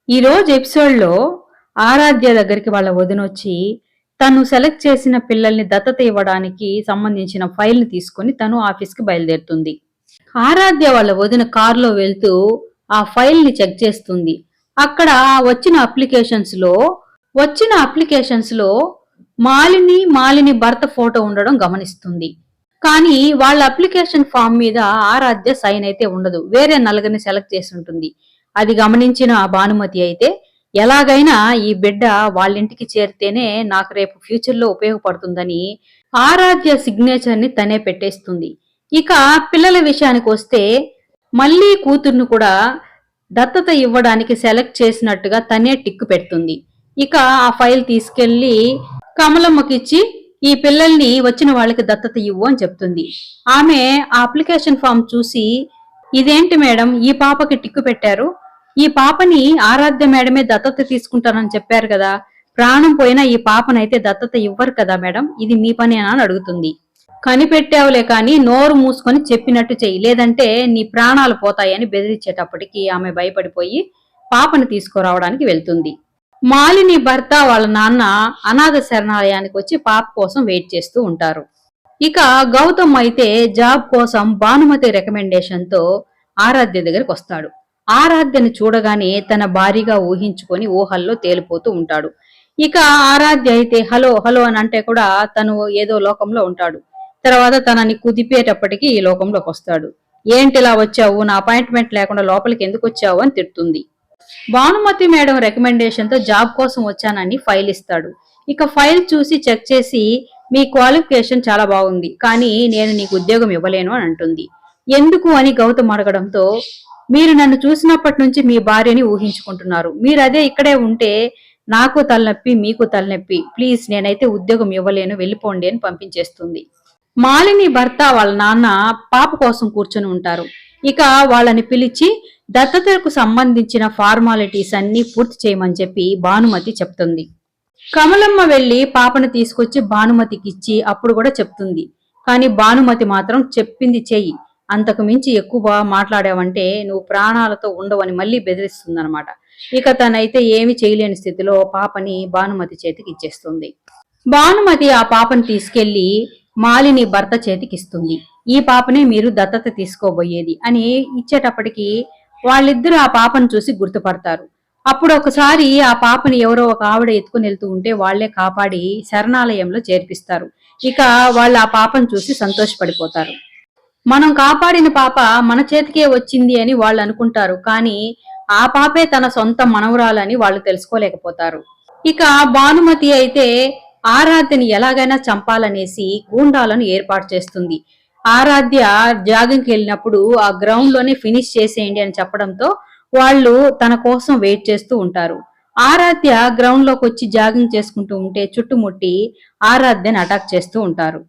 ఈ రోజు ఎపిసోడ్‌లో ఆరాధ్య దగ్గరికి వాళ్ళ వదినొచ్చి, తను సెలెక్ట్ చేసిన పిల్లల్ని దత్తత ఇవ్వడానికి సంబంధించిన ఫైల్‌ని తీసుకొని తను ఆఫీస్‌కి బయలుదేరుతుంది. ఆరాధ్య వాళ్ళ వదిన కారులో వెళ్తూ ఆ ఫైల్‌ని చెక్ చేస్తుంది. అక్కడ వచ్చిన అప్లికేషన్స్‌లో మాలిని భర్త ఫోటో ఉండడం గమనిస్తుంది. కానీ వాళ్ళ అప్లికేషన్ ఫామ్ మీద ఆరాధ్య సైన్ అయితే ఉండదు. వేరే నలుగురిని సెలెక్ట్ చేసి ఉంటుంది. అది గమనించిన భానుమతి అయితే ఎలాగైనా ఈ బిడ్డ వాళ్ళింటికి చేరితేనే నాకు రేపు ఫ్యూచర్ లో ఉపయోగపడుతుందని ఆరాధ్య సిగ్నేచర్ ని తనే పెట్టేస్తుంది. ఇక పిల్లల విషయానికి వస్తే మళ్ళీ కూతుర్ను కూడా దత్తత ఇవ్వడానికి సెలెక్ట్ చేసినట్టుగా తనే టిక్కు పెడుతుంది. ఇక ఆ ఫైల్ తీసుకెళ్లి కమలమ్మకిచ్చి ఈ పిల్లల్ని వచ్చిన వాళ్ళకి దత్తత ఇవ్వు అని చెప్తుంది. ఆమె ఆ అప్లికేషన్ ఫామ్ చూసి, ఇదేంటి మేడం ఈ పాపకి టిక్కు పెట్టారు, ఈ పాపని ఆరాధ్య మేడమే దత్తత తీసుకుంటానని చెప్పారు కదా, ప్రాణం పోయినా ఈ పాపనైతే దత్తత ఇవ్వరు కదా మేడం, ఇది మీ పనేనా అని అడుగుతుంది. కనిపెట్టావులే కానీ నోరు మూసుకొని చెప్పినట్టు చెయ్యి, లేదంటే నీ ప్రాణాలు పోతాయని బెదిరించేటప్పటికి ఆమె భయపడిపోయి పాపను తీసుకురావడానికి వెళ్తుంది. మాలిని భర్త వాళ్ళ నాన్న అనాథ శరణాలయానికి వచ్చి పాప కోసం వెయిట్ చేస్తూ ఉంటారు. ఇక గౌతమ్ అయితే జాబ్ కోసం భానుమతి రికమెండేషన్ తో ఆరాధ్య దగ్గరికి వస్తాడు. ఆరాధ్యని చూడగానే తన భారీగా ఊహించుకొని ఊహల్లో తేలిపోతూ ఉంటాడు. ఇక ఆరాధ్య అయితే హలో హలో అని అంటే కూడా తను ఏదో లోకంలో ఉంటాడు. తర్వాత తనని కుదిపేటప్పటికి ఈ లోకంలోకి వస్తాడు. ఏంటిలా వచ్చావు, నా అపాయింట్మెంట్ లేకుండా లోపలికి ఎందుకు వచ్చావు అని తిడుతుంది. భానుమతి మేడం రికమెండేషన్ తో జాబ్ కోసం వచ్చానని ఫైల్ ఇస్తాడు. ఇక ఫైల్ చూసి చెక్ చేసి, మీ క్వాలిఫికేషన్ చాలా బాగుంది, కానీ నేను నీకు ఉద్యోగం ఇవ్వలేను అని అంటుంది. ఎందుకు అని గౌతమ్ అడగడంతో, మీరు నన్ను చూసినప్పటి నుంచి మీ భార్యని ఊహించుకుంటున్నారు, మీరు అదే ఇక్కడే ఉంటే నాకు తలనొప్పి మీకు తలనొప్పి, ప్లీజ్ నేనైతే ఉద్యోగం ఇవ్వలేను, వెళ్ళిపోండి అని పంపించేస్తుంది. మాలిని భర్త వాళ్ళ నాన్న పాప కోసం కూర్చొని ఉంటారు. ఇక వాళ్ళని పిలిచి దత్తతకు సంబంధించిన ఫార్మాలిటీస్ అన్ని పూర్తి చేయమని చెప్పి భానుమతి చెప్తుంది. కమలమ్మ వెళ్లి పాపను తీసుకొచ్చి భానుమతికి ఇచ్చి అప్పుడు కూడా చెప్తుంది. కానీ భానుమతి మాత్రం చెప్పింది చెయ్యి, అంతకు మించి ఎక్కువ మాట్లాడావంటే నువ్వు ప్రాణాలతో ఉండవని మళ్ళీ బెదిరిస్తుందన్నమాట. ఇక తనైతే ఏమి చేయలేని స్థితిలో పాపని భానుమతి చేతికి ఇచ్చేస్తుంది. భానుమతి ఆ పాపని తీసుకెళ్లి మాలిని భర్త చేతికిస్తుంది. ఈ పాపనే మీరు దత్తత తీసుకోబోయేది అని ఇచ్చేటప్పటికి వాళ్ళిద్దరూ ఆ పాపను చూసి గుర్తుపడతారు. అప్పుడు ఒకసారి ఆ పాపని ఎవరో ఒక ఆవిడ ఎత్తుకుని వెళ్తూ ఉంటే వాళ్లే కాపాడి శరణాలయంలో చేర్పిస్తారు. ఇక వాళ్ళు ఆ పాపను చూసి సంతోషపడిపోతారు. మనం కాపాడిన పాప మన చేతికే వచ్చింది అని వాళ్ళు అనుకుంటారు. కానీ ఆ పాపే తన సొంత మనవరాలని వాళ్ళు తెలుసుకోలేకపోతారు. ఇక భానుమతి అయితే ఆరాధ్యని ఎలాగైనా చంపాలనేసి గూండాలను ఏర్పాటు చేస్తుంది. ఆరాధ్య జాగింగ్కి వెళ్ళినప్పుడు ఆ గ్రౌండ్ లోనే ఫినిష్ చేసేయండి అని చెప్పడంతో వాళ్ళు తన కోసం వెయిట్ చేస్తూ ఉంటారు. ఆరాధ్య గ్రౌండ్ లోకి వచ్చి జాగింగ్ చేసుకుంటూ ఉంటే చుట్టుముట్టి ఆరాధ్యని అటాక్ చేస్తూ ఉంటారు.